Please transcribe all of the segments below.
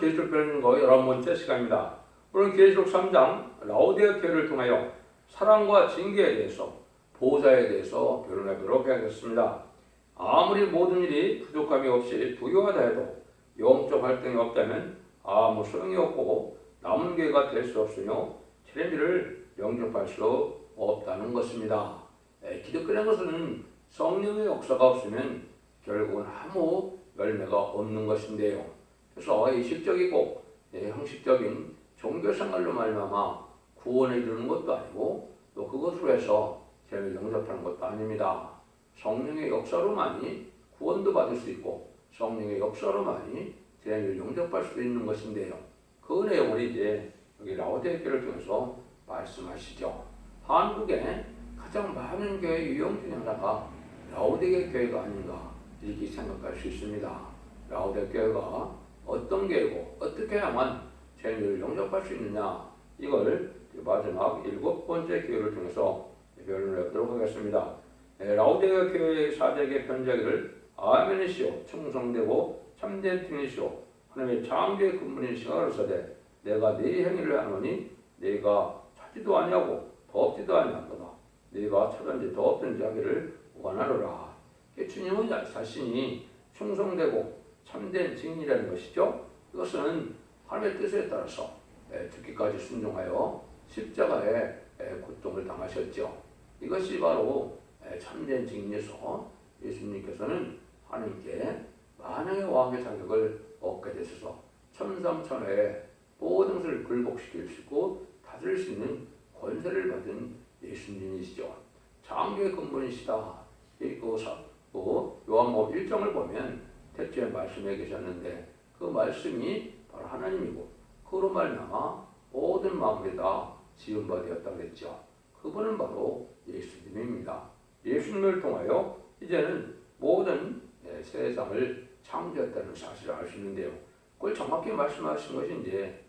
계시록 변증거 11번째 시간입니다. 오늘 계시록 3장 라오디게아 교회를 통하여 사랑과 징계에 대해서, 보호자에 대해서 변론해보도록 하겠습니다. 아무리 모든 일이 부족함이 없이 부유하다 해도 영적 활동이 없다면 아무 소용이 없고 남은 교회가 될 수 없으며 챌린지를 영접할 수 없다는 것입니다. 기독교라는 것은 성령의 역사가 없으면 결국은 아무 열매가 없는 것인데요. 그래서 의식적이고 형식적인 종교생활로 말미암아 구원에 이르는 것도 아니고 또 그것으로 해서 죄를 영접하는 것도 아닙니다. 성령의 역사로만이 구원도 받을 수 있고 성령의 역사로만이 죄를 영접할 수 있는 것인데요. 그 내용을 이제 여기 라오디게아 교회를 통해서 말씀하시죠. 한국에 가장 많은 교회 유형 중에 하나가 라오디게아 교회가 아닌가 이렇게 생각할 수 있습니다. 라오디게아 교회가 어떤 교회고 어떻게 해야만 죄를 영접할 수 있느냐, 이걸 마지막 7번째 교회를 통해서 변론을 해보도록 하겠습니다. 라오디게아 교회의 사제에게 편지하기를 아멘이시오 충성되고 참된 팀이시오 하나님의 창조의 근본이시가 가로사대 내가 네 행위를 하노니 네가 찾지도 아니하고 덥지도 아니하도다. 네가 찾은지 덥든지 하기를 원하노라. 주님은 자신이 충성되고 참된 증인이라는 것이죠. 이것은 하나님의 뜻에 따라서 죽기까지 순종하여 십자가에 고통을 당하셨죠. 이것이 바로 참된 증인이어서 예수님께서는 하나님께 만왕의 왕의 자격을 얻게 되셔서 천상천하의 모든 것을 굴복시키시고 다스릴 수 있는 권세를 받은 예수님이시죠. 창조의 근본이시다. 요한복음 1장을 보면 태초에 말씀에 계셨는데 그 말씀이 바로 하나님이고 그로 말미암아 모든 만물이 다 지은 바 되었다고 그랬죠. 그분은 바로 예수님입니다. 예수님을 통하여 이제는 모든 세상을 창조했다는 사실을 알 수 있는데요. 그걸 정확히 말씀하신 것이 이제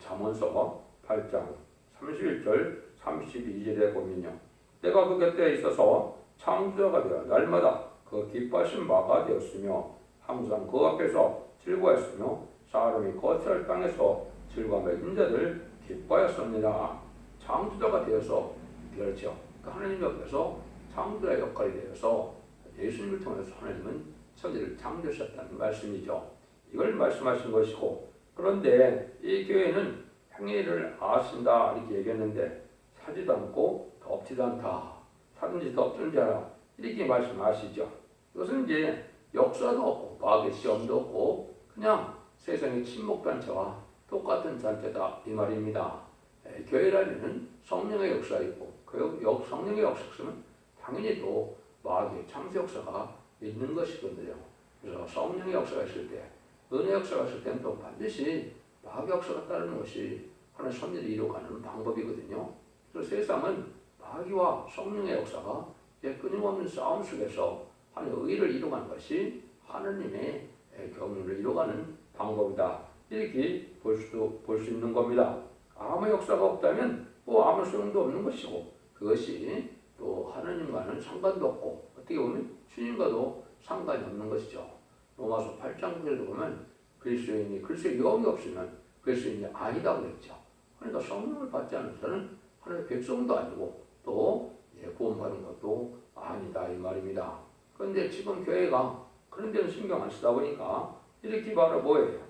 잠언서 8장 31절 32절에 보면요. 내가 그 곁에 있어서 창조자가 되어 날마다 그 기뻐하신 바가 되었으며 항상 그 앞에서 즐거워했으며 사람이 거처할 땅에서 즐거움의 인자들 기뻐하였습니다. 창조자가 되어서 그렇죠. 하나님 옆에서 창조자의 역할이 되어서 예수님을 통해서 하나님은 천지를 창조하셨다는 말씀이죠. 이걸 말씀하신 것이고, 그런데 이 교회는 행위를 아신다 이렇게 얘기했는데 사지도 않고 덥지도 않다. 사든지 덥든지 하라 이렇게 말씀하시죠. 이것은 이제 역사도 없고 과학의 시험도 없고 그냥 세상의 친목단체와 똑같은 단체다 이 말입니다. 교회라면 성령의 역사가 있고 그 성령의 역사는 당연히 또 마귀의 참새 역사가 있는 것이거든요. 그래서 성령의 역사가 있을 때, 은혜 역사가 있을 때는 또 반드시 마귀 역사가 따르는 것이 하나의 섭리를 이루어가는 방법이거든요. 그래서 세상은 마귀와 성령의 역사가 끊임없는 싸움 속에서 하나님의 의를 이루어가는 것이 하나님의 경륜을 이루어가는 방법이다. 이렇게 볼 수 있는 겁니다. 아무 역사가 없다면 아무 소용도 없는 것이고 그것이 또 하나님과는 상관도 없고 어떻게 보면 주님과도 상관이 없는 것이죠. 로마서 8장 9절에 보면 그리스도인이 그리스도의 영이 없으면 그리스도인이 아니다고 그랬죠. 그러니까 성령을 받지 않은 자는 하나님의 백성도 아니고 또 구원받은 것도 아니다 이 말입니다. 그런데 지금 교회가 그런 데는 신경 안 쓰다 보니까 이렇게 바로 뭐예요?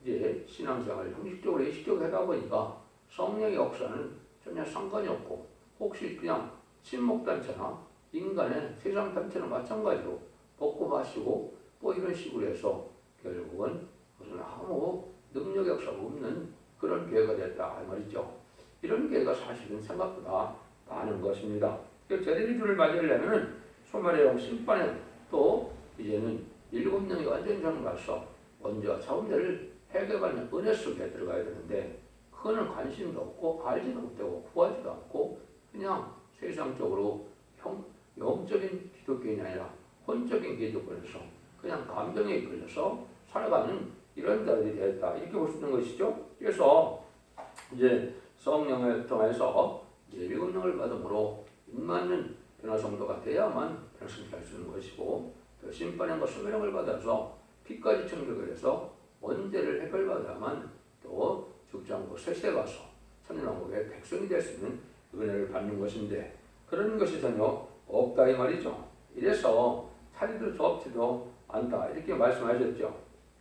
이제 신앙생활을 형식적으로 예식적으로 하다 보니까 성령의 역사는 전혀 상관이 없고 혹시 그냥 친목단체나 인간의 세상 단체는 마찬가지로 먹고 마시고 이런 식으로 해서 결국은 무슨 아무 능력 역사가 없는 그런 교회가 됐다 이 말이죠. 이런 교회가 사실은 생각보다 많은 것입니다. 제대로 주를 맞으려면 소멸의 영 심판에 또 이제는 7명이 완전히 정말서 먼저 자원들을 해결하는 은혜 속에 들어가야 되는데 그거는 관심도 없고 알지도 못하고 구하지도 않고 그냥 세상적으로 영적인 기독교인이 아니라 혼적인 기독교에서 그냥 감정에 이끌려서 살아가는 이런 자들이 되었다 이렇게 볼 수 있는 것이죠. 그래서 이제 성령을 통해서 미운령을 받음으로 임맞는 변화성도가 돼야만 변화성도 할 수 있는 것이고 또 심판형과 소멸형을 받아서 피까지 청결을 해서 원죄를 해결받아야만 또 죽지 않고 셋에 가서 천년왕국의 백성이 될 수 있는 은혜를 받는 것인데 그런 것이 전혀 없다 이 말이죠. 이래서 차리도 좁지도 않다 이렇게 말씀하셨죠.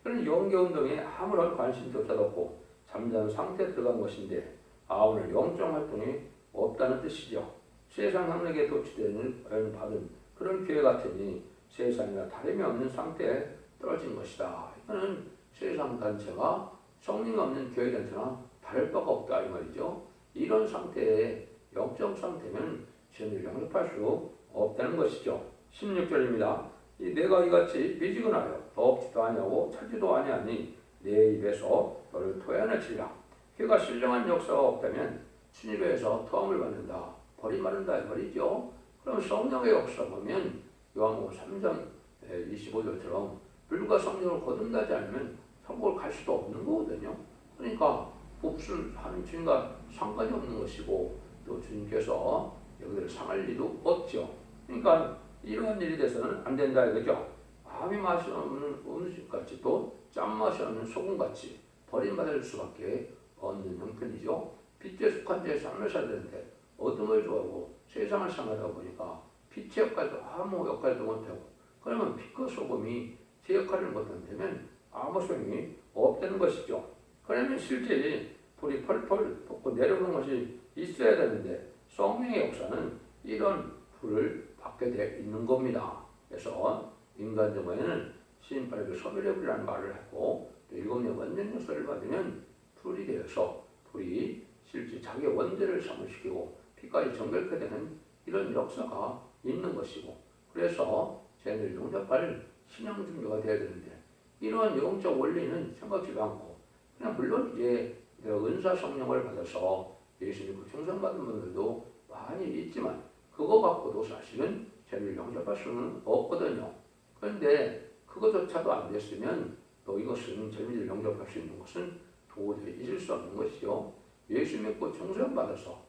그런 영계운동에 아무런 관심조차도 없고 잠자는 상태에 들어간 것인데 아우는 영적 활동이 없다는 뜻이죠. 세상 학력에 도취되는 받은 그런 교회 같으니 세상이나 다름이 없는 상태에 떨어진 것이다. 이거는 세상 단체가 성령이 없는 교회 단체나 다를 바가 없다 이 말이죠. 이런 상태의 영적 상태는 죄를 영접할 수 없다는 것이죠. 16절입니다. 내가 이같이 미지근하여 덥지도 아니하고 차지도 아니하니 내 입에서 너를 토해내치리라. 그가 신령한 역사가 없다면 주님에서 토함을 받는다. 버림받는다 이 말이죠. 그럼 성령의 역사 보면 요한복음 3장 25절처럼 불과 성령을 거듭나지 않으면 천국을 갈 수도 없는 거거든요. 그러니까 몹쓸 하는 주님과 상관이 없는 것이고 또 주님께서 여기를 상할 리도 없죠. 그러니까 이러한 일이 돼서는 안 된다 이거죠. 아무 맛이 없는 음식같이 또 짠맛이 없는 소금같이 버림받을 수밖에 없는 형편이죠. 빛에 속한 자에 삶을 살아야 되는데 어둠을 좋아하고 세상을 상하다 보니까 빛의 역할도 아무 역할도 못하고 그러면 빛과 소금이 제 역할을 못한다면 아무 소용이 없다는 것이죠. 그러면 실제 불이 펄펄 돋고 내려오는 것이 있어야 되는데 성령의 역사는 이런 불을 받게 되어 있는 겁니다. 그래서 인간정화에는 신발의 소멸의 불이라는 말을 했고 또 일곱년 원전 역사를 받으면 불이 되어서 불이 실제 자기의 원죄를 사무시키고 피까지 정결케 되는 이런 역사가 있는 것이고 그래서 죄를 용접할 신앙 준비가 되어야 되는데 이러한 영적 원리는 생각지도 않고 그냥 물론 이제 은사 성령을 받아서 예수 믿고 충성받은 분들도 많이 있지만 그거 갖고도 사실은 죄를 용접할 수는 없거든요. 그런데 그것조차도 안 됐으면 또 이것은 죄를 용접할 수 있는 것은 도저히 있을 수 없는 것이죠. 예수 믿고 충성받아서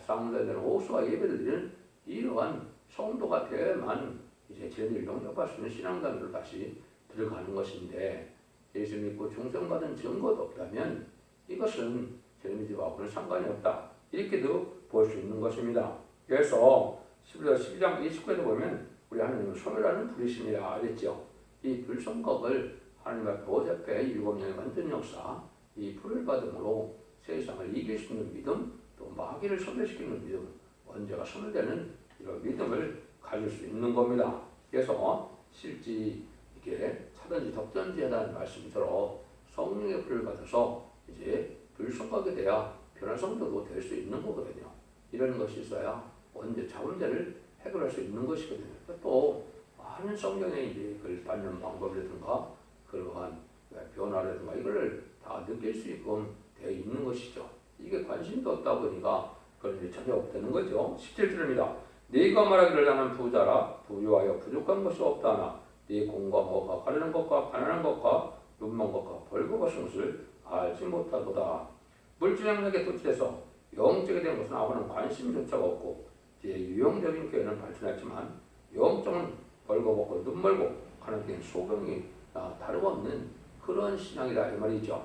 쌍문대는 호수와 예배를 드리는 이러한 성도가 되어야만 이제 죄를 용접할 수 있는 신앙단으로 다시 들어가는 것인데 예수 믿고 충성받은 증거도 없다면 이것은 죄 믿음하고는 상관이 없다. 이렇게도 볼 수 있는 것입니다. 그래서 12장 29절에 보면 우리 하나님은 소멸하는 불이심이라 그랬죠. 이 불성각을 하나님 앞에 보좌패 7년의 완전 역사 이 불을 받음으로 세상을 이길 수 있는 믿음 또 마귀를 소멸시키는 믿음 언제가 소멸되는 이런 믿음을 가질 수 있는 겁니다. 그래서 실제 이렇게 차든지 덕든지 하다는 말씀처럼 성령의 불을 받아서 이제 불성각이 돼야 변화 성도도 될 수 있는 거거든요. 이런 것이 있어야 언제 자문제를 해결할 수 있는 것이거든요. 또 많은 성경의 이제 그걸 받는 방법이라든가 그러한 변화라든가 이걸 다 느낄 수 있게끔 되어 있는 것이죠. 이게 관심도 없다 보니까 그런 일이 전혀 없다는 거죠. 17절입니다. 네가 말하기를 나는 부자라 부유하여 부족한 것이 없다나 네 공과 뭐가 가르는 것과 가난한 것과 눈먼 것과 벌거벗은 것을 알지 못하도다. 물질량력에 도취돼서 영적에 대한 것은 아무런 관심조차가 없고 이제 유형적인 교회는 발전했지만 영적은 벌거벗고 눈멀고 가난한 소경이 다름없는 그런 신앙이다 이 말이죠.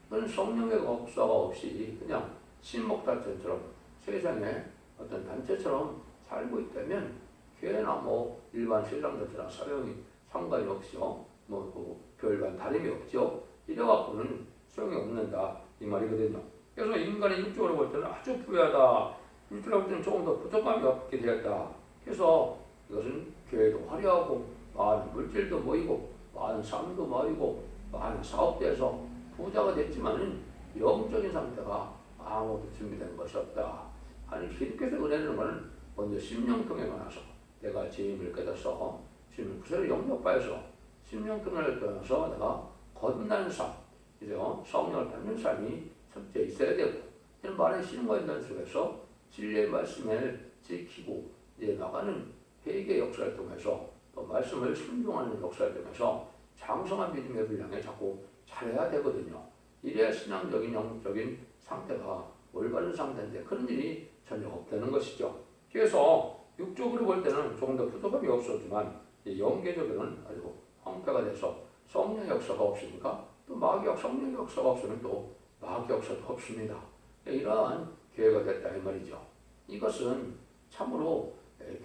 그건 성령의 역사가 없이 그냥 신목단체처럼 세상에 어떤 단체처럼 살고 있다면 교회나 뭐 일반 세상 단체랑 사용이 상관이 없죠. 뭐 별반 다름이 없죠. 이래갖고는 소용이 없는다 이 말이거든요. 그래서 인간의 육적으로 볼 때는 아주 부유하다. 육적으로 볼 때는 조금 더 부족함이 없게 되었다. 그래서 이것은 교회도 화려하고 많은 물질도 모이고 많은 삶도 모이고 많은 사업대에서 부자가 됐지만은 영적인 상태가 아무것도 준비된 것이 없다. 아니 기독교에서 은혜라는 것은 먼저 심령통에 관해서 내가 죄임을 깨닫서 주님의 구세를 영접하여서 심령통을 떠나서 내가 거듭나는 삶, 그죠? 성령을 받는 삶이 첫째 있어야 되고 이런 많은 신과 인간 속에서 진리의 말씀을 지키고 이제 나가는 회개 역사를 통해서 또 말씀을 순종하는 역사를 통해서 장성한 믿음의 분량에 자꾸 잘해야 되거든요. 이래야 신앙적인 영적인 상태가 올바른 상태인데 그런 일이 전혀 없다는 것이죠. 그래서 육적으로 볼 때는 조금 더 부족함이 없었지만 영계적으로는 아주 황폐가 돼서 성령의 역사가 없으니까 또 마귀역 성령 역사가 없으면 또 마귀 역사도 없습니다. 이러한 교회가 됐다 이 말이죠. 이것은 참으로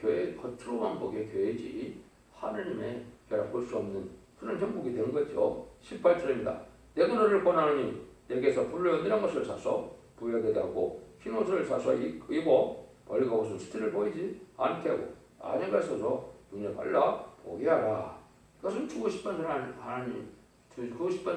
교회 겉으로만 보기에 교회지 하느님의 교회라 볼 수 없는 그런 형국이 된 거죠. 18절입니다. 내가 너를 권하노니 내게서 불로 연단한 것을 사서 부여되게 하고 흰 옷을 사서 입어 벌과 옷은 수치를 보이지 않게 하고 안약을 써서 눈에 발라 보게 하라. 그것은 주고 싶은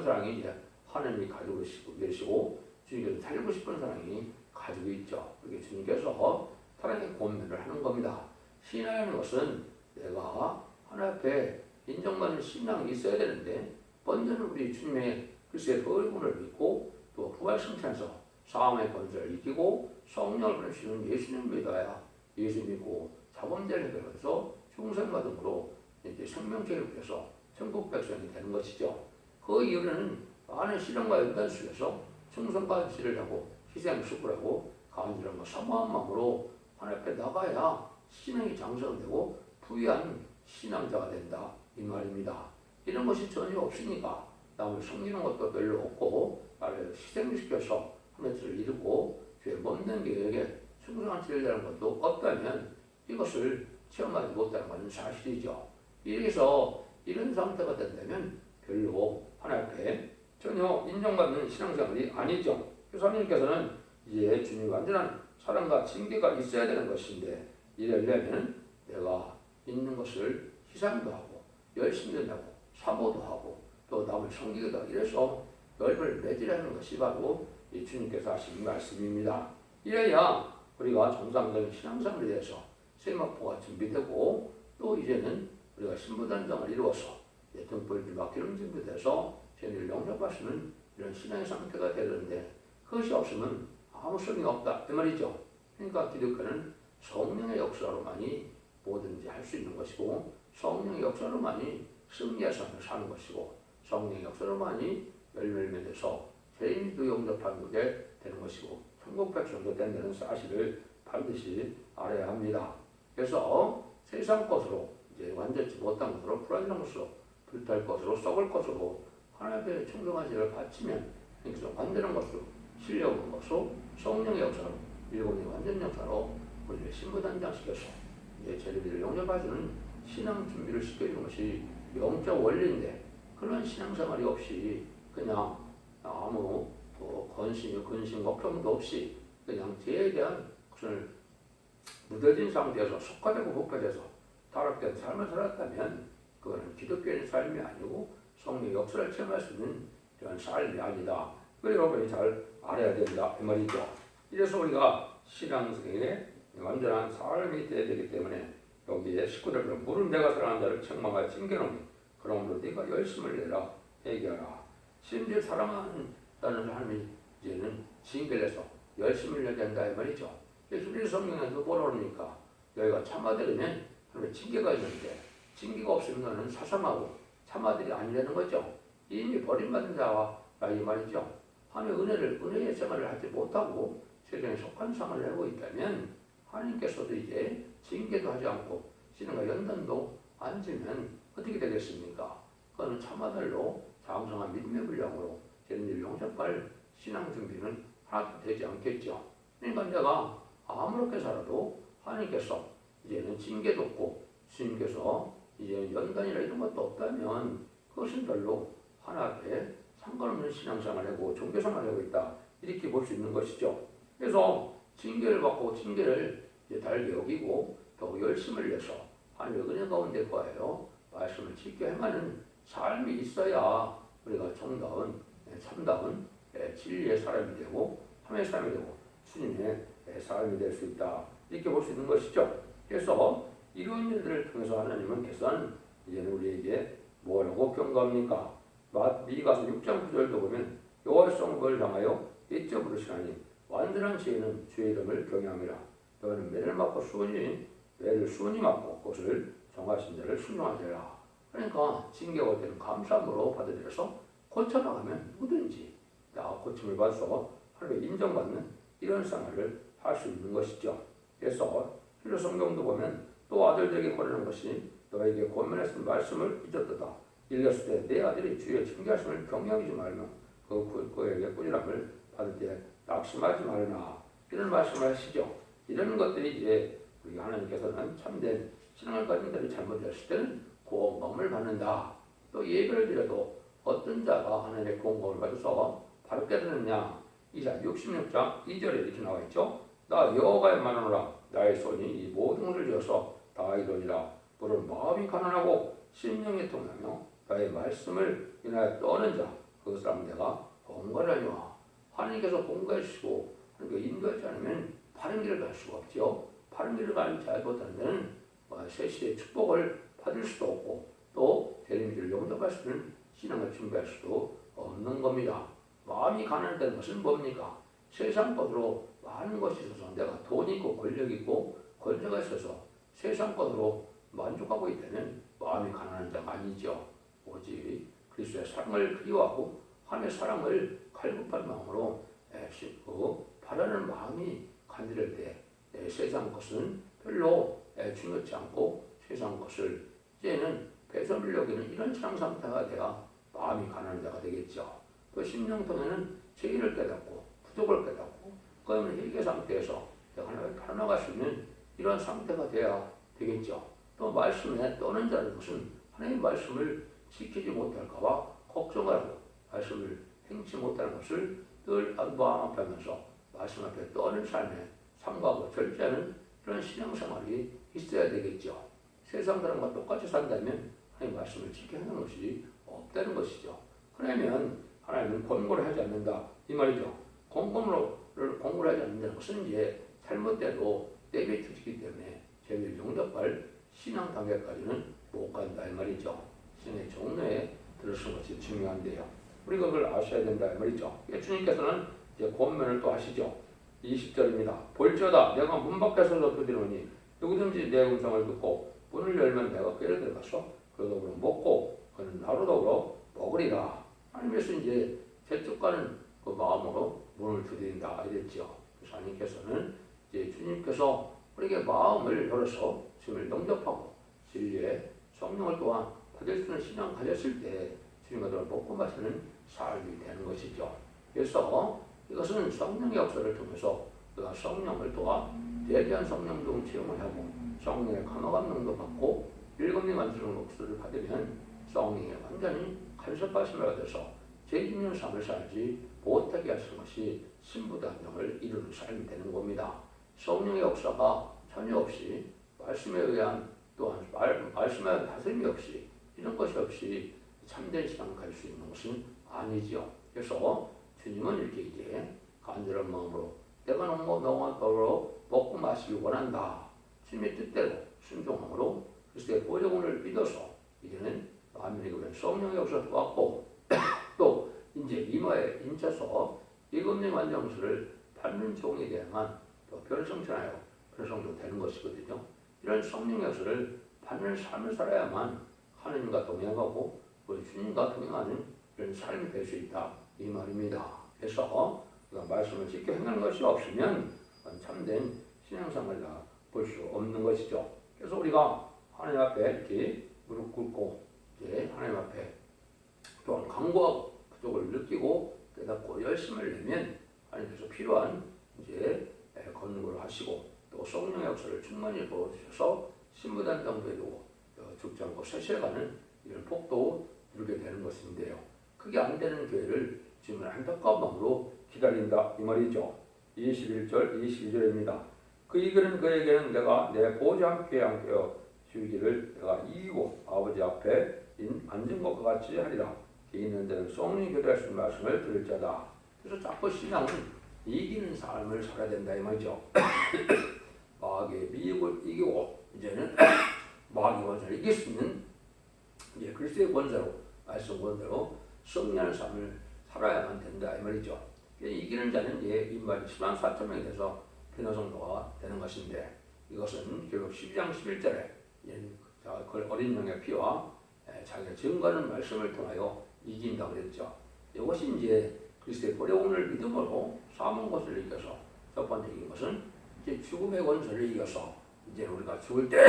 사랑이 이제 하나님이 가지고 계시고 주님께서 살고 싶은 사랑이 가지고 있죠. 그렇게 주님께서 사랑의 권면을 하는 겁니다. 신앙이라는 것은 내가 하나님 앞에 인정받는 신앙이 있어야 되는데 먼저는 우리 주님의 글쎄 거룩을 믿고 또 부활 승천해서 사함의 권세를 이기고 성령을 보내시는 예수님을 믿어야 예수 믿고 자범죄를 해결해서 충성받음으로 이제 생명체를 위해서 천국 백성이 되는 것이죠. 그 이후에는 많은 시련과 연단 속에서 충성과 지를 하고 희생 수고하고 간절함과 사모한 마음으로 하나님 앞에 나가야 신앙이 장성되고 부유한 신앙자가 된다 이 말입니다. 이런 것이 전혀 없으니까 남을 섬기는 것도 별로 없고 나를 희생시켜서 하나님을 이루고 죄 없는 계획에 충성한 지를 것도 없다면 이것을 체험하지 못하는 것은 사실이죠. 이래서 이런 상태가 된다면 별로 하나님 앞에 전혀 인정받는 신앙생활이 아니죠. 그래서 하나님께서는 이제 주님의 완전한 사랑과 징계가 있어야 되는 것인데 이러려면 내가 있는 것을 희생도 하고 열심히 하고 사모도 하고 또 남을 섬기기도 하고 이래서 열을 맺으라는 것이 바로 이 주님께서 하신 말씀입니다. 이래야 우리가 정상적인 신앙생활에 대해서 세마포가 준비되고 또 이제는 우리가 신부단장을 이루어서 등불 기름 준비돼서 죄를 용납하시는 이런 신앙의 상태가 되는데 그것이 없으면 아무 소용이 없다 이 말이죠. 그러니까 기독교는 성령의 역사로만이 뭐든지 할 수 있는 것이고 성령의 역사로만이 승리의 삶을 사는 것이고 성령의 역사로만이 열매를 맺어서 죄인도 용납하는 게 되는 것이고 천국 백성도 된다는 사실을 반드시 알아야 합니다. 그래서 세상 것으로 이제 완전치 못한 것으로 불완전한 것으로 불탈 것으로 썩을 것으로 하나님의 충성한 죄를 바치면 그래서 완전한 것으로 신령한 것으로 성령의 역사로 일본의 완전 역사로 우리를 신부단장시켜서 이제 죄를 용납해주는 신앙 준비를 시켜주는 것이 영적 원리인데 그런 신앙생활이 없이 그냥 아무 근심 걱정도 없이 그냥 죄에 대한 것을 무뎌진 상태에서 속화되고 복화돼서 타락된 삶을 살았다면 그거는 기독교의 삶이 아니고 성령의 역사를 체험할 수 있는 이런 삶이 아니다. 그걸 여러분이 잘 알아야 된다 이 말이죠. 이래서 우리가 신앙생에 완전한 삶이 되어야 되기 때문에 여기에 19절에 물은 내가 사랑하는 자를 책망하여 징계노니 그러므로 네가 열심을 내라 회개하라. 심지어 사랑하는 하나님이 이제는 징계를 해서 열심을 내야 된다 이 말이죠. 히브리 성경에도 뭐라 그러니까 너희가 참아들으면 하나님의 징계가 있는데 징계가 없으면 너는 사sam하고 참아들이 아니라는 거죠. 이미 버림받은 자와 이 말이죠. 하나님의 은혜의 생활을 하지 못하고 세상에 속한 상을 내고 있다면 하나님께서도 이제 징계도 하지 않고 신앙과 연단도 안 주면 어떻게 되겠습니까? 그거는 참아들로 장성한 믿음의 분량으로 되는 일 용접할 신앙 준비는 하나도 되지 않겠죠. 그러니까 내가 아무렇게 살아도 하나님께서 이제는 징계도 없고 주님께서 이제 연단이나 이런 것도 없다면 그것은 별로 하나 앞에 상관없는 신앙생활을 하고 종교생활을 하고 있다 이렇게 볼 수 있는 것이죠. 그래서 징계를 받고 징계를 이제 달게 여기고 더 열심을 내서 하나님의 은혜 가운데 거하여 말씀을 지켜 행하는 삶이 있어야 우리가 정다운 참다운 진리의 사람이 되고 하나님의 사람이 되고 주님의 사람이 될 수 있다 이렇게 볼 수 있는 것이죠. 그래서 이런 일들을 통해서 하나님께서는 이제는 우리에게 뭐라고 경고합니까? 미가서 6장 9절도 보면 여호와의 성읍을 향하여 일찍 부르시나니 완전한 지혜는 주의 이름을 경외함이라. 너는 매를 맞고 매를 수은이 맞고 그것을 정하신 자를 순종하시라. 그러니까 징계가 되는 감사함으로 받아들여서 고쳐나가면 누구든지 다 고침을 받아서 하나님의 인정받는 이런 생활을 할 수 있는 것이죠. 그래서 힐러 성경도 보면 또 아들들에게 권하는 것이 너에게 권면했던 말씀을 잊었도다. 일렀을 때 내 아들이 주의 징계하심을 경외하지 말며 그에게 꾸지람을 받을 때 낙심하지 말으나 이런 말씀을 하시죠. 이런 것들이 이제 우리 하나님께서는 참된 신앙을 가진 자들이 잘못했을 때는 공검을 받는다. 또 예배를 드려도 어떤 자가 하나님의 공검을 받아서 바로 깨달았느냐. 이사 66장 2절에 이렇게 나와 있죠. 나 여호와의 말하노라 나의 손이 이 모든 것을 지어서 다 이루니라. 물은 마음이 가난하고 심령이 통하며 나의 말씀을 인하여 떠는 자 그 사람 내가 번거하려니와. 하나님께서 번거해 주시고 하나님께 인도하지 않으면 바른 길을 갈 수가 없죠. 바른 길을 가는 자 못하는 데는 세시의 축복을 받을 수도 없고 또 대림기를 용접할 수는 신앙을 준비할 수도 없는 겁니다. 마음이 가난하다는 것은 뭡니까? 세상 것으로 많은 것이 있어서 내가 돈 있고 권력 있고 권세가 있어서 세상 것으로 만족하고 있다면 마음이 가난한 자가 아니죠. 오직 그리스도의 사랑을 그리워하고 하나님의 사랑을 갈급한 마음으로 애쓰고 바라는 마음이 간절할 때 세상 것은 별로 중요치 않고 세상 것을 이제는 배설을 여기는 이런 신앙 상태가 돼야 마음이 가난한 자가 되겠죠. 또 심령통에는 죄를 깨닫고 부족을 깨닫고 그러면 회개 상태에서 하나님을 닮아갈 수 있는 이런 상태가 돼야 되겠죠. 또 말씀에 떠는 자는 것은 하나님의 말씀을 지키지 못할까봐 걱정하고 말씀을 행치 못하는 것을 늘 안방하면서 말씀 앞에 떠는 삶에 삼가하고 절제하는 그런 신앙생활이 있어야 되겠죠. 세상 사람과 똑같이 산다면 하나님 말씀을 지켜야 하는 것이 없다는 것이죠. 그러면 하나님은 권고를 하지 않는다 이 말이죠. 권고를 하지 않는다는 것은 이제 잘못돼도 내비두기 때문에 죄를 용납할 신앙 단계까지는 못 간다 이 말이죠. 신의 종로에 들으신 것이 중요한데요. 우리가 그걸 아셔야 된다 이 말이죠. 주님께서는 이제 권면을 또 하시죠. 20절입니다. 볼지어다 내가 문 밖에 서서 두드리노니 누구든지 내 음성을 듣고 문을 열면 내가 꾀를 들어가서 그 더불어 먹고 그는 나로 더불어 먹으리라. 하나님께서 이제 제 뜻과는 그 마음으로 문을 두드린다 이랬죠. 그래서 하나님께서는 이제 주님께서 우리에게 마음을 열어서 주님을 영접하고 진리의 성령을 또한 받을 수 있는 신앙 가졌을 때 주님과 더불어 먹고 마시는 삶이 되는 것이죠. 그래서 이것은 성령의 역사를 통해서 우리가 성령을 또한 대대한 성령도 체험을 하고 성령의 감화감동도 받고 일곱님 완전한 목소리를 받으면 성령의 완전히 간섭하심을 받아서 죄짓는 삶을 살지 못하게 하시는 것이 신부단정을 이루는 삶이 되는 겁니다. 성령의 역사가 전혀 없이 말씀에 의한 또한 말씀에 의한 다스림이 없이 이런 것이 없이 참된 신앙을 갈 수 있는 것은 아니지요. 그래서 주님은 이렇게 이제 간절한 마음으로 내가 너와 더불어 먹고 마시기 원한다. 주님의 뜻대로 순종함으로 그리스도의 보혈을 믿어서 이제는 만민에게 오는 성령의 역사도 왔고 또 이제 이마에 인쳐서 일곱님 완전수를 받는 종에 대한 또 변성천하여 변성도 되는 것이거든요. 이런 성령의 역사를 받는 삶을 살아야만 하느님과 동행하고 우리 주님과 동행하는 이런 삶이 될 수 있다 이 말입니다. 그래서 우리가 말씀을 지켜 행하는 것이 없으면 참된 신앙생활을 볼 수 없는 것이죠. 그래서 우리가 하나님 앞에 이렇게 무릎 꿇고 이제 하나님 앞에 또한 간구하고 부족을 느끼고 깨닫고 열심을 내면 하나님께서 필요한 이제 권고를 하시고 또 성령의 역사를 충만히 보여주셔서 신부단 정도에 두고 죽지 않고 쇠쇠가는 이런 복도 이루게 되는 것인데요. 그게 안 되는 교회를 지금 안타까운 마음으로 기다린다 이 말이죠. 21절 22절입니다. 그 이기는 그에게는 내가 내 보좌 함께 안겨 주기를 내가 이기고 아버지 앞에 앉은 것과 같이 하리라. 있는 데는 성령이 교대할 수 있는 말씀을 들을 자다. 그래서 자꾸 신앙은 이기는 삶을 살아야 된다 이 말이죠. 마귀의 미혹을 이기고 이제는 마귀의 권세를 이길 수 있는 이제 그리스도의 권세로 말씀 권세로 승리하는 삶을 살아야만 된다 이 말이죠. 이기는 자는 이제 인발이 10만 4천 명이 돼서 변호성도가 되는 것인데 이것은 결국 12장 11절에 그 어린 양의 피와 자기가 증거하는 말씀을 통하여 이긴다 그랬죠. 이것이 이제 그리스도의 보혈을 믿음으로 사문 것을 이겨서 첫 번째인 것은 이제 죽음의 권세를 이겨서 이제 우리가 죽을 때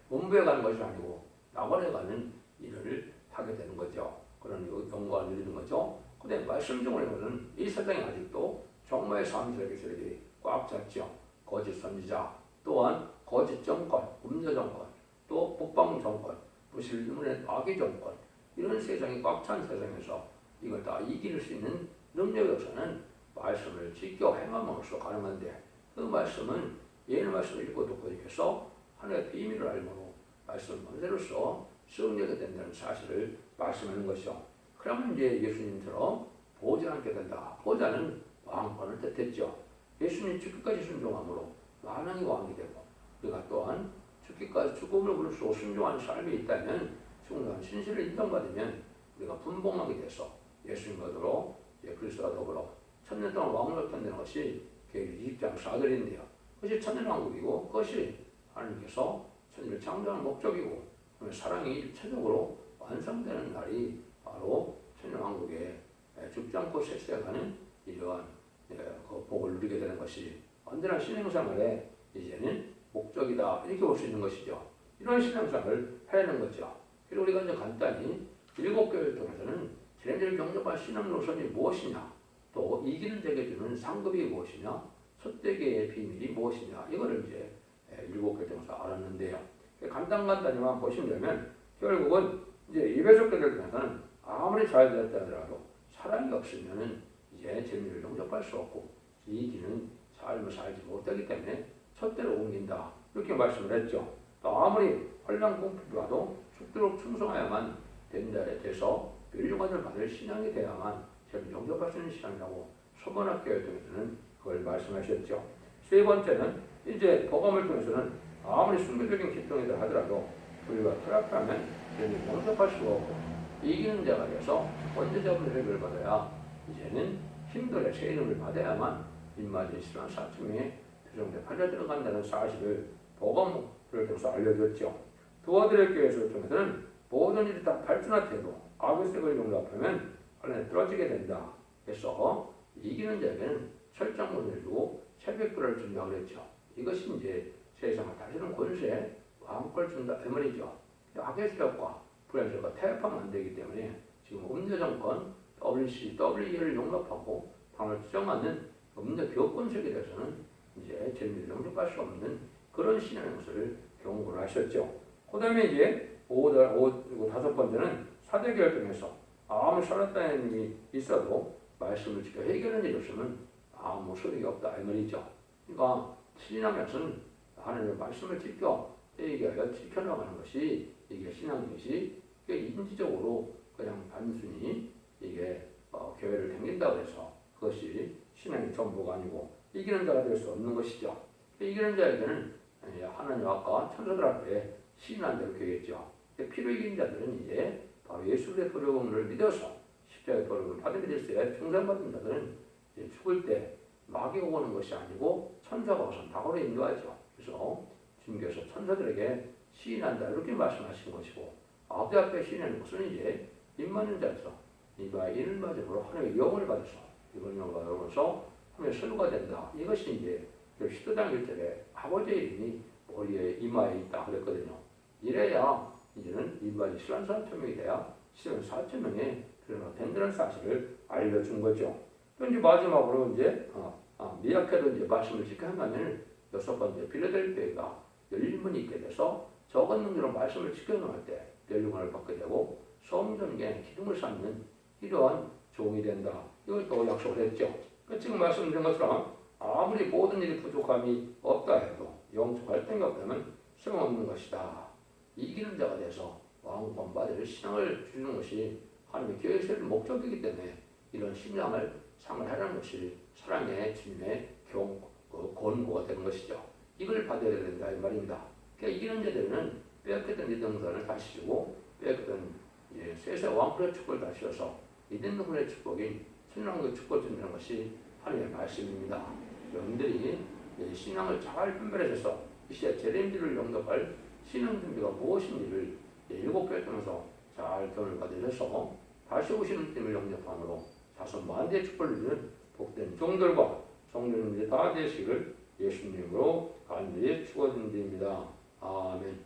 문부에 가는 것이 아니고 낙원에 가는 일을 하게 되는 거죠. 그런 영광을 누리는 거죠. 근데 말씀 중으로는 이 세상에 아직도 종말의 사람들에게 세력이 꽉 찼죠. 거짓 선지자, 또한 거짓 정권, 음녀 정권, 또 북방 정권, 무슬림의 악의 정권, 이런 세상이 꽉 찬 세상에서 이걸 다 이길 수 있는 능력이 없어는 말씀을 지켜 행함으로써 가능한데, 그 말씀은 예의 말씀을 읽고 듣고 읽어서 하나님의 비밀을 알므로 말씀 본세로서 성령이 된다는 사실을 말씀하는 것이요. 그러면 이제 예수님처럼 보좌를 얻게 된다. 보좌는 왕권을 뜻했죠. 예수님 죽기까지 순종함으로 만왕의 왕이 되고, 우리가 또한 죽기까지 죽음을 부르시고 순종하는 삶이 있다면, 충분한 신실을 인정받으면 우리가 분봉하게 돼서 예수님과도 그리스도와 더불어 천년 동안 왕으로 편되는 것이 계획 20장 4절인데요. 그것이 천년왕국이고, 그것이 하나님께서 천지를 창조하는 목적이고, 사랑이 일체적으로 완성되는 날이 바로 천년왕국에 죽지 않고 섹스해가는 이러한 그 복을 누리게 되는 것이 언제나 신앙생활에 이제는 목적이다, 이렇게 볼 수 있는 것이죠. 이런 신앙생활을 해야 하는 거죠. 그리고 우리가 이제 간단히 7교회를 통해서는 지난주를 경력한 신앙 노선이 무엇이냐, 또 이기는 자에게 주는 상급이 무엇이냐, 첫대계의 비밀이 무엇이냐, 이거를 이제 7교회 통해서 알았는데요. 간단히만 보시면 결국은 이제 예배석교를 통해서는 아무리 잘 되었다 하더라도 사랑이 없으면은 이제 재미를 영접할 수 없고 이기는 삶을 살지 못하기 때문에 첫대로 옮긴다, 이렇게 말씀을 했죠. 또 아무리 환난 공포가 와도 죽도록 충성하야만 된다 돼서 멸류관을 받을 신앙이 돼야만 재미를 영접할 수 있는 신앙이라고 소문학교에 통해서는 그걸 말씀하셨죠. 세 번째는 이제 복음을 통해서는 아무리 순교적인 기통이다 하더라도 우리가 타락하면 재미를 영접할 수가 없고 이기는 자가 돼서 원죄자분의 획을 받아야 이제는 힘들의 새 이름을 받아야만 입맞이 이스라엘 사층에 표정대 팔려 들어간다는 사실을 복음을 통해서 알려줬죠. 두어들의 교회를 통해서는 모든 일이 다 발전한테도 악의 색을 용납하면 하나님에 떨어지게 된다. 그래서 이기는 자에게는 설정문을 주고 새벽불을 준다고 그랬죠. 이것이 이제 세상을 다스리는 권세, 왕권을 준다 이 말이죠. 악의 세력과 불의 세력과 타협하면 안 되기 때문에 지금 음녀 정권, WC, WE를 용납하고 당을 주장하는 음녀 교권세력에 대해서는 이제 재미를 영접할 수 없는 그런 신앙의 것을 경고를 하셨죠. 그 다음에 이제 다섯 번째는 사대교회를 통해서 아무 살았다는 힘이 있어도 말씀을 지켜 해결하는 일이 없으면 아무 소용이 없다 이 말이죠. 그러니까 신앙의 것은 하나님의 말씀을 지켜 해결하여 지켜나가는 것이 이게 신앙이지, 이게 인지적으로 그냥 단순히 이게 교회를 다닌다고 해서 그것이 신앙의 전부가 아니고 이기는 자가 될 수 없는 것이죠. 이기는 자에게는 하나님 아까 천사들 앞에 시인한 대로 되겠죠. 피로 이긴 자들은 이제 바로 예수의 도력을 믿어서 십자가의 도력을 받은 믿을수에 중상받은 자들은 이제 죽을 때 마귀가 오는 것이 아니고 천사가 와서 낙으로 인도하죠. 그래서 주님께서 천사들에게 시인한다 이렇게 말씀하신 것이고, 아버지 앞에 시인하는 것은 이제 입맞는 자에서 이가 이를 맞음으로 하나님의 영을 받아서 이걸 영을 받아서 하나님의 선우가 된다. 이것이 이제 시도당 1절에 아버지의 이름이 머리에 이마에 있다 그랬거든요. 이래야 이제는 이마에 이스라엘 사람 1,000명이 돼야 이스라엘 4,000명의 된다는 사실을 알려준 거죠. 또 이제 마지막으로 이제 미약해도 이제 말씀을 지켜 한다면 여섯 번째 빌라델피아가 열림문이 있게 돼서 적은 능력으로 말씀을 지켜놓을 때 열림문을 받게 되고 성전에 기둥을 쌓는 이러한 종이 된다. 이걸 또 약속을 했죠. 지금 말씀드린 것처럼 아무리 모든 일이 부족함이 없다 해도 영적 활동이 없다면 소용없는 것이다. 이기는 자가 돼서 왕권 받을 신앙을 주는 것이 하나님의 교회에 세울 목적이기 때문에 이런 신앙을 상을하라는 것이 사랑의 주님의 권고가 되는 것이죠. 이걸 받아야 된다 이 말입니다. 그러니까 이기는 자들은 빼앗겼던 이등선을 다시 주고 빼앗겼던 쇠세 왕권의 축복을 다시 줘서 이등분의 축복인 신앙의 축복을 준다는 것이 하나님의 말씀입니다. 여러분들이 신앙을 잘 분별해서 이 시대 재림들을 영접할 신앙 준비가 무엇인지를 7교회 통해서 잘 교훈을 받으셔서 다시 오시는 주님을 영접함으로 자손 만대의 축복을 주는 복된 종들과 종들님들이 다 되시기를 예수님으로 간절히 축원드립니다. 아멘.